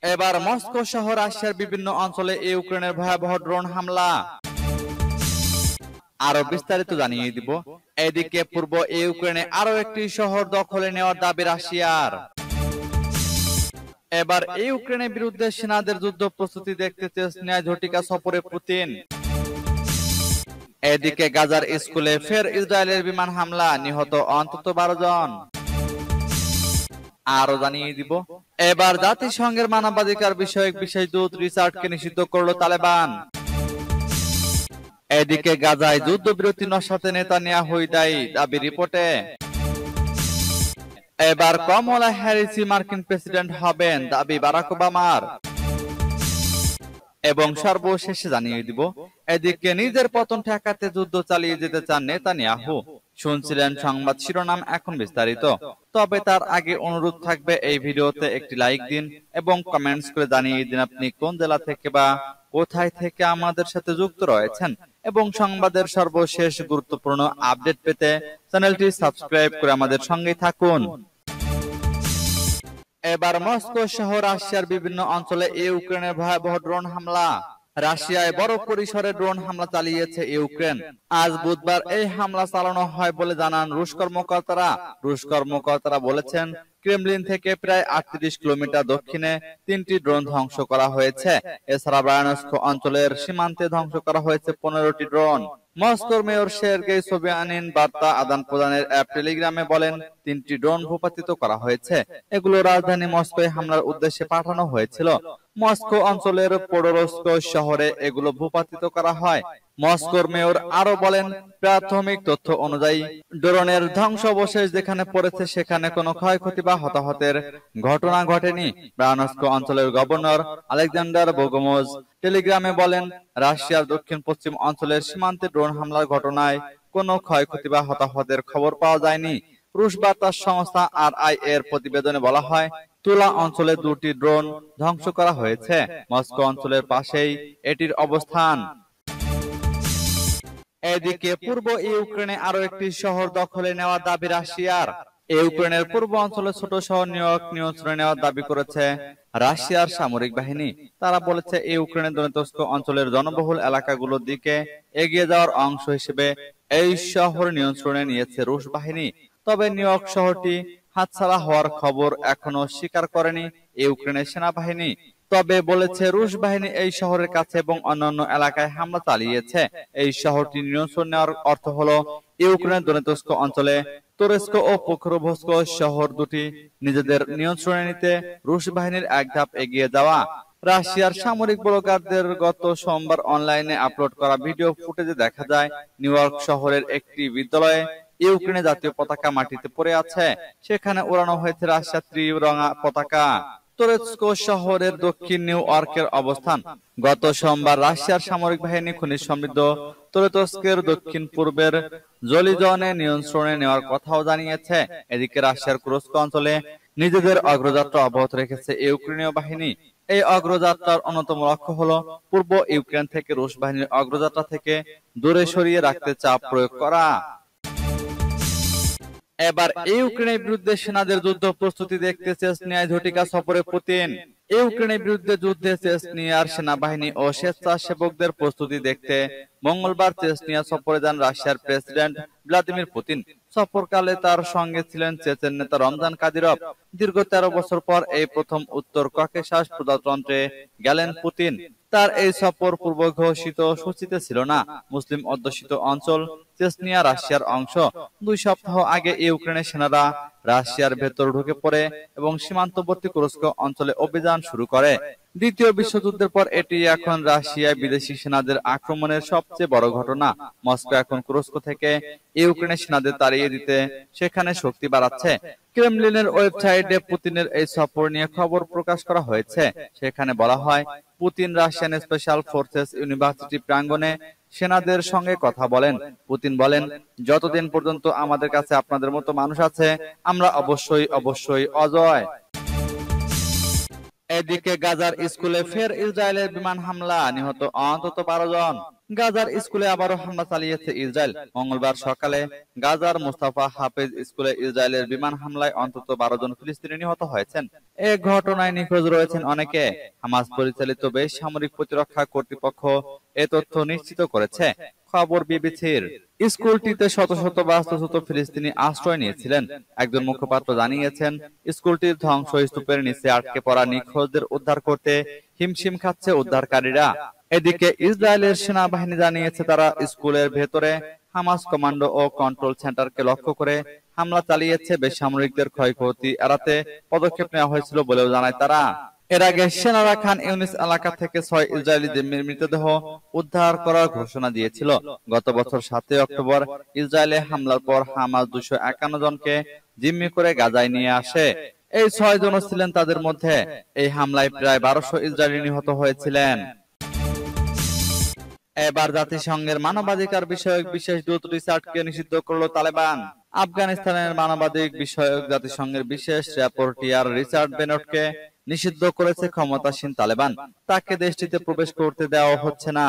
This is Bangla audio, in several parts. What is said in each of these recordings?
এবার মস্কো সহ রাশিয়ার বিভিন্ন অঞ্চলে ইউক্রেনের ভয়াবহ ড্রোন হামলা। আরো বিস্তারিত জানিয়ে দিব। এদিকে পূর্ব ইউক্রেনে আরো একটি শহর দখলে নেওয়ার দাবি রাশিয়ার। এবার ইউক্রেনের বিরুদ্ধে সেনাদের যুদ্ধ প্রস্তুতি দেখতে চেচনিয়ায় ঝটিকা সফরে পুতিন। এদিকে গাজার স্কুলে ফের ইসরায়েলের বিমান হামলা, নিহত অন্তত 12 জন। আরো জানিয়ে দিব। এবার জাতিসংঘের মানবাধিকার বিষয়ক বিশেষ দূত রিচার্ডকে নিষিদ্ধ করল তালেবান। এদিকে গাজায় যুদ্ধবিরতি নস্যাতে নেতানিয়াহু দাবি রিপোর্টে। এবার কমলা হ্যারিসই মার্কিন প্রেসিডেন্ট হবেন, দাবি বারাক ওবামার। এবং সর্বশেষে জানিয়ে দিব। এদিকে নিজের পতন ঠেকাতে যুদ্ধ চালিয়ে যেতে চান নেতানিয়াহু। শুনছিলেন সংবাদ শিরোনাম, এখন বিস্তারিত। তবে তার আগে অনুরোধ থাকবে এই ভিডিওতে একটি লাইক দিন এবং কমেন্টস করে জানিয়ে দিন আপনি কোন জেলা থেকে বা কোথায় থেকে আমাদের সাথে যুক্ত রয়েছেন। এবং সংবাদের সর্বশেষ গুরুত্বপূর্ণ আপডেট পেতে চ্যানেলটি সাবস্ক্রাইব করে আমাদের সঙ্গে থাকুন। এবার মস্কো সহ রাশিয়ার বিভিন্ন অঞ্চলে ইউক্রেনের ভয়াবহ ড্রোন হামলা। রাশিয়ায় বড় পরিসরে ড্রোন হামলা চালিয়েছে ইউক্রেন। আজ বুধবার এই হামলা চালানো হয় বলে জানান রুশ কর্মকর্তারা। রুশ কর্মকর্তারা বলেছেন, ক্রেমলিন থেকে প্রায় 38 কিলোমিটার দক্ষিণে 3টি ড্রোন ধ্বংস করা হয়েছে। এছাড়া ব্রায়ানস্ক অঞ্চলের সীমান্তে ধ্বংস করা হয়েছে 15টি ড্রোন। মস্কোর মেয়র সের্গেই সোবিয়ানিন বার্তা আদান প্রদানের অ্যাপ টেলিগ্রামে বলেন, 3টি ড্রোন ভূপাতিত করা হয়েছে। এগুলো রাজধানী মস্কোয় হামলার উদ্দেশ্যে পাঠানো হয়েছিল। মস্কো অঞ্চলের পোডোরস্ক শহরে এগুলো ভূপাতিত করা হয়। মস্কোর মেয়র আরো বলেন, প্রাথমিক তথ্য অনুযায়ী ড্রোনের ধ্বংসাবশেষ যেখানে পড়েছে সেখানে কোনো ক্ষয়ক্ষতি বা হতাহতের ঘটনা ঘটেনি। ব্রায়ানস্ক অঞ্চলের গভর্নর আলেকজান্ডার বোগোমোজ টেলিগ্রামে বলেন, রাশিয়ার দক্ষিণ পশ্চিম অঞ্চলের সীমান্তে ড্রোন হামলার ঘটনায় কোনো ক্ষয়ক্ষতি বা হতাহতের খবর পাওয়া যায়নি। রুশ বার্তা সংস্থা আরআই এর প্রতিবেদনে বলা হয়, তুলা অঞ্চলে 2টি ড্রোন ধ্বংস করা হয়েছে। মস্কো অঞ্চলের পাশেই এটির অবস্থান। এদিকে পূর্ব ইউক্রেনে আরো একটি শহর দখলে নেওয়ার দাবি রাশিয়ার। ইউক্রেনের পূর্ব অঞ্চলে ছোট শহর নিয়ন্ত্রণে নেওয়ার দাবি করেছে রাশিয়ার সামরিক বাহিনী। তারা বলেছে, ইউক্রেনের দনেৎস্ক অঞ্চলের জনবহুল এলাকাগুলোর দিকে এগিয়ে যাওয়ার অংশ হিসেবে এই শহর নিয়ন্ত্রণে নিয়েছে রুশ বাহিনী। তবে নিয়র্ক শহরটি হাতছাড়া হওয়ার খবর এখনো স্বীকার করেনি ইউক্রেনের সেনাবাহিনী। তবে বলেছে, রুশ বাহিনী এই শহরের কাছে এবং অন্যান্য এলাকায় হামলা চালিয়েছে। এই শহরটি নিয়ন্ত্রণ নেওয়ার অর্থ হলো ইউক্রেনের দনেৎস্ক অঞ্চলে তোরেস্ক ও পোক্রোভস্ক শহর দুটি নিজেদের নিয়ন্ত্রণে নিতে রুশ বাহিনীর এক ধাপ এগিয়ে যাওয়া। রাশিয়ার সামরিক ব্লগারদের গত সোমবার অনলাইনে আপলোড করা ভিডিও ফুটেজে দেখা যায়, নিউইয়র্ক শহরের একটি বিদ্যালয়ে ইউক্রেনের জাতীয় পতাকা মাটিতে পড়ে আছে। সেখানে ওড়ানো হয়েছে রাশিয়ার ত্রিরঙা পতাকা। তোরেস্ক শহরের দক্ষিণ নিউইয়র্কের অবস্থান। গত সোমবার রাশিয়ার সামরিক বাহিনী খনিজ সমৃদ্ধ তোরেতস্কের দক্ষিণ পূর্বের জলিজনে নিয়ন্ত্রণে নেওয়ার কথাও জানিয়েছে। এদিকে রাশিয়ার কুরস্ক অঞ্চলে নিজেদের অগ্রযাত্রা অব্যাহত রেখেছে ইউক্রেনীয় বাহিনী। এই অগ্রযাত্রার অন্যতম লক্ষ্য হলো পূর্ব ইউক্রেন থেকে রুশ বাহিনীর অগ্রযাত্রা থেকে দূরে সরিয়ে রাখতে চাপ প্রয়োগ করা। এবার ইউক্রেনের বিরুদ্ধে সেনাদের যুদ্ধ প্রস্তুতি দেখতে চেচনিয়ায় ঝটিকা সফরে পুতিন। ইউক্রেনের বিরুদ্ধে যুদ্ধে চেচনিয়ার সেনাবাহিনী ও স্বেচ্ছাসেবকদের প্রস্তুতি দেখতে মঙ্গলবার চেচনিয়া সফরে যান রাশিয়ার প্রেসিডেন্ট ভ্লাদিমির পুতিন। সফরকালে তার সঙ্গে ছিলেন চেচেন নেতা রমজান কাদিরভ। দীর্ঘ 13 বছর পর এই প্রথম উত্তর ককেশাস প্রজাতন্ত্রে গেলেন পুতিন। তার এই সফর পূর্ব ঘোষিত সূচিতে ছিল না। মুসলিম অধ্যুষিত অঞ্চল চেচনিয়া রাশিয়ার অংশ। 2 সপ্তাহ আগে ইউক্রেনের সেনারা রাশিয়ার ভেতর ঢুকে পড়ে এবং সীমান্তবর্তী কুরস্ক অঞ্চলে অভিযান শুরু করে। দ্বিতীয় বিশ্বযুদ্ধের পর এটি এখন রাশিয়ায় বিদেশি সেনাদের আক্রমণের সবচেয়ে বড় ঘটনা। মস্কো এখন কুরস্ক থেকে ইউক্রেনের সেনাদের তাড়িয়ে দিতে সেখানে শক্তি বাড়াচ্ছে। ক্রেমলিনের ওয়েবসাইটে পুতিনের এই সফর নিয়ে খবর প্রকাশ করা হয়েছে। সেখানে বলা হয়, Putin Russian special forces university প্রাঙ্গণে সেনাদের সঙ্গে কথা বলেন। পুতিন বলেন, যতদিন পর্যন্ত আমাদের কাছে আপনাদের মতো মানুষ আছে, আমরা অবশ্যই অজয়। এদিকে গাজার স্কুলে ফের ইসরায়েলের বিমান হামলা, নিহত অন্তত 12 জন। গাজার স্কুলে আবারও হামলা চালিয়েছে ইসরায়েল। মঙ্গলবার সকালে গাজার মোস্তাফা হাফেজ স্কুলে ইসরায়েলের বিমান হামলায় অন্তত 12 জন ফিলিস্তিনি নিহত হয়েছেন। এ ঘটনায় নিখোঁজ রয়েছেন অনেকে। হামাস পরিচালিত বেসামরিক প্রতিরক্ষা কর্তৃপক্ষ এ তথ্য নিশ্চিত করেছে। খবর বিবিসির। স্কুলটিতে শত শত বাস্তুচ্যুত ফিলিস্তিনি আশ্রয় নিয়েছিলেন। একজন মুখপাত্র জানিয়েছেন, স্কুলটির ধ্বংসস্তূপের নিচে আটকে পড়া নিখোঁজদের উদ্ধার করতে হিমশিম খাচ্ছে উদ্ধারকারীরা। এদিকে ইসরায়েলের সেনাবাহিনী জানিয়েছে, তারা স্কুলের ভেতরে হামাস কমান্ডো ও কন্ট্রোল সেন্টারকে লক্ষ্য করে হামলা চালিয়েছে। বেসামরিকদের ক্ষয়ক্ষতি এড়াতে পদক্ষেপ নেওয়া হয়েছিল বলেও জানায় তারা। এর আগে সেনারা খান ইউনিস এলাকা থেকে 6 ইসরায়েলি জিম্মির মৃতদেহ উদ্ধার করার ঘোষণা দিয়েছিল। গত বছর 7 অক্টোবর ইসরায়েলে হামলার পর হামাস 251 জনকে জিম্মি করে গাজায় নিয়ে আসে। এই 6 জনও ছিলেন তাদের মধ্যে। এই হামলায় প্রায় 1200 ইসরায়েলি নিহত হয়েছিলেন। এবার জাতিসংঘের মানবাধিকার বিষয়ক বিশেষ দূত রিচার্ডকে নিষিদ্ধ করল তালেবান। আফগানিস্তানের মানবাধিক বিষয়ক জাতিসংঘের বিশেষ র্যাপোর্টিয়ার রিচার্ড বেনটকে নিষিদ্ধ করেছে ক্ষমতাসীন তালেবান। তাকে দেশটিতে প্রবেশ করতে দেওয়া হচ্ছে না।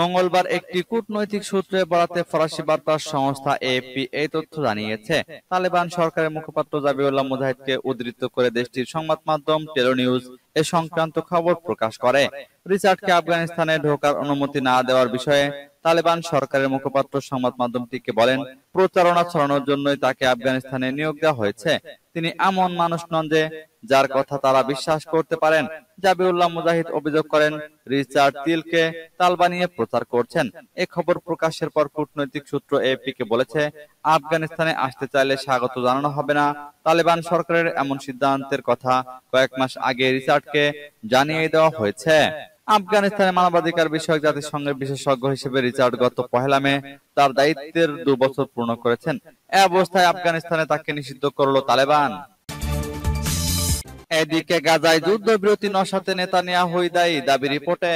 মঙ্গলবার একটি কূটনৈতিক সূত্রে বরাতে ফরাসি বার্তা সংস্থা এএফপি এই তথ্য জানিয়েছে। তালেবান সরকারের মুখপাত্র জাবিউল্লাহ মুজাহিদকে উদ্ধৃত করে দেশটির সংবাদ মাধ্যম টেলোনিউজ এ সংক্রান্ত খবর প্রকাশ করে। রিচার্ডকে আফগানিস্তানে ঢোকার অনুমতি না দেওয়ার বিষয়ে তালেবান সরকারের মুখপাত্র সংবাদ মাধ্যমটিকে বলেন, প্রচারণা ছড়ানোর জন্যই তাকে আফগানিস্তানে নিয়োগ দেওয়া হয়েছে। তিনি এমন মানুষ নন যে যার কথা তারা বিশ্বাস করতে পারেন। জাবিউল্লাহ মুজাহিদ অভিযোগ করেন, রিচার্ড তিলকে তাল বানিয়ে প্রচার করছেন। এ খবর প্রকাশের পর কূটনৈতিক সূত্র এএফপি কে বলেছে, আফগানিস্তানে আসতে চাইলে স্বাগত জানানো হবে না। তালেবান সরকারের এমন সিদ্ধান্তের কথা কয়েক মাস আগে রিচার্ডকে জানিয়ে দেওয়া হয়েছে। আফগানিস্তানের মানবাধিকার বিষয়ক জাতিসংঘের বিশেষজ্ঞ হিসেবে রিচার্ড গত 1 মে তার দায়িত্বের 2 বছর পূর্ণ করেছেন। এ অবস্থায় আফগানিস্তানে তাকে নিষিদ্ধ করল তালেবান। এদিকে গাজায় যুদ্ধবিরতি নসাতে নেতানিয়াহুই দায়ী, দাবি রিপোর্টে।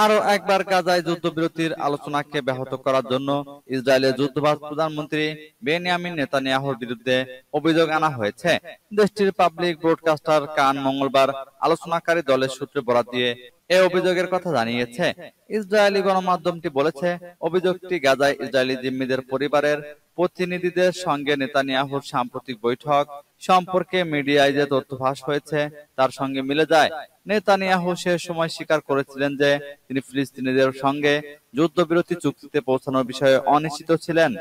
আরো একবার গাজায় যুদ্ধবিরতির আলোচনাকে ব্যাহত করার জন্য ইসরায়েলের যুদ্ধবাজ প্রধানমন্ত্রী বেনিয়ামিন নেতানিয়াহুর বিরুদ্ধে অভিযোগ আনা হয়েছে। দেশটির পাবলিক ব্রডকাস্টার কান মঙ্গলবার আলোচনাকারী দলের সূত্রে বরাত দিয়ে এ অভিযোগের কথা জানিয়েছে। ইসরায়েলি গণমাধ্যমটি বলেছে, অভিযোগটি গাজায় ইসরায়েলি জিম্মিদের পরিবারের প্রতিনিধিদের সঙ্গে নেতানিয়াহুর সাম্প্রতিক বৈঠক সম্পর্কে মিডিয়ায় যে তথ্য ফাঁস হয়েছে তার সঙ্গে মিলে যায়। নেতানিয়াহু সে সময় স্বীকার করেছিলেন যে তিনি ফিলিস্তিনিদের সঙ্গে যুদ্ধবিরতি চুক্তিতে পৌঁছানোর বিষয়ে অনিশ্চিত ছিলেন।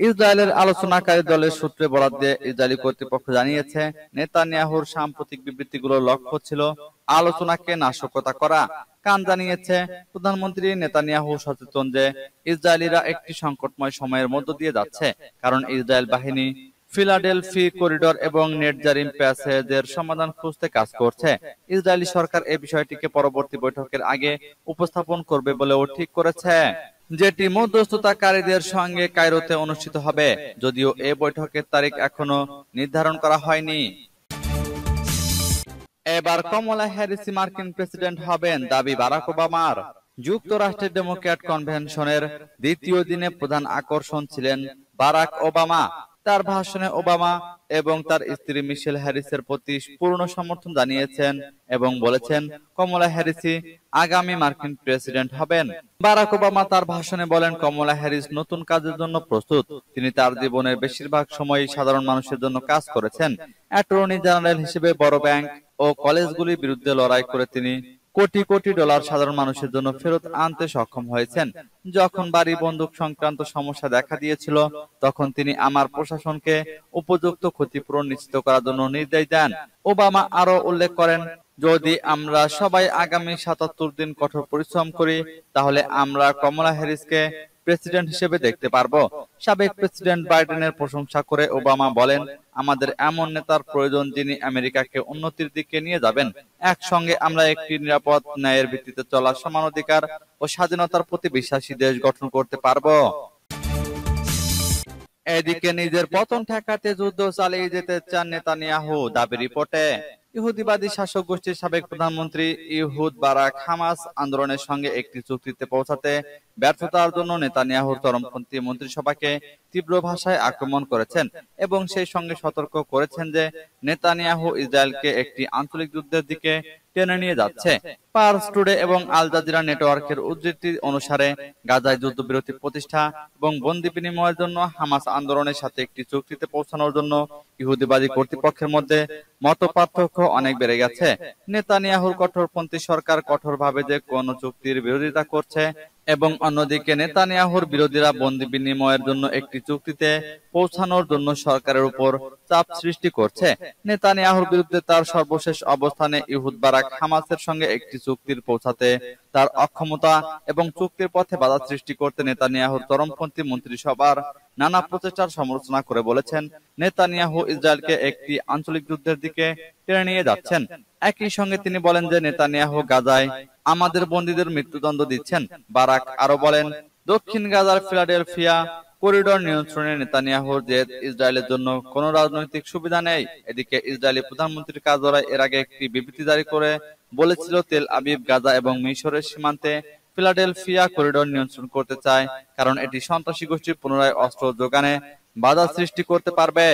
ইসরায়েলের আলোচনাকারী দলের সূত্রে বরাত দিয়ে ইসরায়েলি কর্তৃপক্ষ জানিয়েছে, নেতানিয়াহুর সাম্প্রতিক বিবৃতিগুলোর লক্ষ্য ছিল আলোচনাকে নাশকতা করা। কান জানিয়েছে, প্রধানমন্ত্রী নেতানিয়াহু সচেতন যে ইসরায়েলিরা একটি সংকটময় সময়ের মধ্য দিয়ে যাচ্ছে, কারণ ইসরায়েল বাহিনী ফিলাডেলফি করিডোর এবং নেটজারিম প্যাসেজের সমাধান খুঁজতে কাজ করছে। ইসরায়েলি সরকার এই বিষয়টিকে পরবর্তী বৈঠকের আগে উপস্থাপন করবে বলেও ঠিক করেছে, যেটি মধ্যস্থতাকারীদের সঙ্গে কায়রোতে অনুষ্ঠিত হবে, যদিও এ বৈঠকের তারিখ এখনো নির্ধারণ করা হয়নি। এবার কমলা হ্যারিস মার্কিন প্রেসিডেন্ট হবেন, দাবি বারাক ওবামার। যুক্তরাষ্ট্রের ডেমোক্র্যাট কনভেনশনের দ্বিতীয় দিনে প্রধান আকর্ষণ ছিলেন বারাক ওবামা। তার ভাষণে ওবামা এবং তার স্ত্রী মিশেল হ্যারিসের প্রতি পূর্ণ সমর্থন জানিয়েছেন এবং বলেছেন, কমলা হ্যারিসই আগামী মার্কিন প্রেসিডেন্ট হবেন। বারাক ওবামা তার ভাষণে বলেন, কমলা হ্যারিস নতুন কাজের জন্য প্রস্তুত। তিনি তার জীবনের বেশিরভাগ সময়ই সাধারণ মানুষের জন্য কাজ করেছেন। অ্যাটর্নি জেনারেল হিসেবে বড় ব্যাংক ও কলেজগুলির বিরুদ্ধে লড়াই করে তিনি কোটি কোটি ডলার সাধারণ মানুষের জন্য ফেরত আনতে সক্ষম হয়েছেন। যখন বাড়ি বন্দুক সংক্রান্ত সমস্যা দেখা দিয়েছিল, তখন তিনি আমার প্রশাসনকে উপযুক্ত ক্ষতিপূরণ নিশ্চিত করার জন্য নির্দেশ দেন। ওবামা আরো উল্লেখ করেন, যদি আমরা সবাই আগামী 77 দিন কঠোর পরিশ্রম করি, তাহলে আমরা কমলা হ্যারিসকে প্রেসিডেন্ট হিসেবে দেখতে পারবো। সাবেক প্রেসিডেন্ট বাইডেনের প্রশংসা করে ওবামা বলেন, আমাদের এমন নেতার প্রয়োজন যিনি আমেরিকাকে উন্নতির দিকে নিয়ে যাবেন। একসঙ্গে আমরা একটি নিরাপদ, ন্যায়ের ভিত্তিতে চলা, সমান অধিকার ও স্বাধীনতার প্রতি বিশ্বাসী দেশ গঠন করতে পারবো। এদিকে নিজের পতন ঠেকাতে যুদ্ধ চালিয়ে যেতে চান নেতানিয়াহু, দাবি রিপোর্টে। ইহুদিবাদী শাসক গোষ্ঠীর সাবেক প্রধানমন্ত্রী ইহুদ বারাক হামাস আন্দোলনের সঙ্গে একটি চুক্তিতে পৌঁছাতে ব্যর্থতার জন্য নেতানিয়াহুর চরমপন্থী মন্ত্রিসভাকে তীব্র ভাষায় আক্রমণ করেছেন এবং সেই সঙ্গে সতর্ক করেছেন যে নেতানিয়াহু ইসরায়েলকে একটি আঞ্চলিক যুদ্ধের দিকে টেনে নিয়ে যাচ্ছে। পার্স টুডে এবং আল জাজিরা নেটওয়ার্কের উদ্ধৃতি অনুসারে গাজায় যুদ্ধবিরতি প্রতিষ্ঠা এবং বন্দি বিনিময়ের জন্য হামাস আন্দোলনের সাথে একটি চুক্তিতে পৌঁছানোর জন্য ইহুদিবাদী কর্তৃপক্ষের মধ্যে মতপার্থক্য অনেক বেড়ে গেছে। নেতানিয়াহুর কঠোরপন্থী সরকার কঠোরভাবে যে কোন চুক্তির বিরোধিতা করছে এবং অন্যদিকে নেতানিয়াহুর বিরোধীরা বন্দি বিনিময়ের জন্য একটি চুক্তিতে পৌঁছানোর জন্য সরকারের উপর চাপ সৃষ্টি করছে। নেতানিয়াহুর বিরুদ্ধে তার সর্বশেষ অবস্থানে ইহুদ বারাক হামাসের সঙ্গে একটি চুক্তির পৌঁছাতে তার অক্ষমতা এবং চুক্তির পথে বাধা সৃষ্টি করতে নেতানিয়াহুর চরমপন্থী মন্ত্রিসভার নানা প্রচেষ্টার সমালোচনা করে বলেছেন, নেতানিয়াহু ইসরায়েলকে একটি আঞ্চলিক যুদ্ধের দিকে টেনে নিয়ে যাচ্ছেন। একই সঙ্গে তিনি বলেন যে নেতানিয়াহু গাজায় আমাদের বন্দীদের মৃত্যুদণ্ড দিচ্ছেন। বারাক আরো বলেন, দক্ষিণ গাজার ফিলাডেলফিয়া করিডোর নিয়ন্ত্রণে নেতানিয়াহুর জেদ ইসরায়েলের জন্য কোনো রাজনৈতিক সুবিধা নেই। এদিকে ইসরায়েলি প্রধানমন্ত্রীর কার্যালয় এর আগে একটি বিবৃতি জারি করে বলেছিল, তেল আবিব গাজা এবং মিশরের সীমান্তে ফিলাডেলফিয়া করিডোর নিয়ন্ত্রণ করতে চায়, কারণ এটি সন্ত্রাসী গোষ্ঠীর পুনরায় অস্ত্র যোগানে বাধা সৃষ্টি করতে পারবে।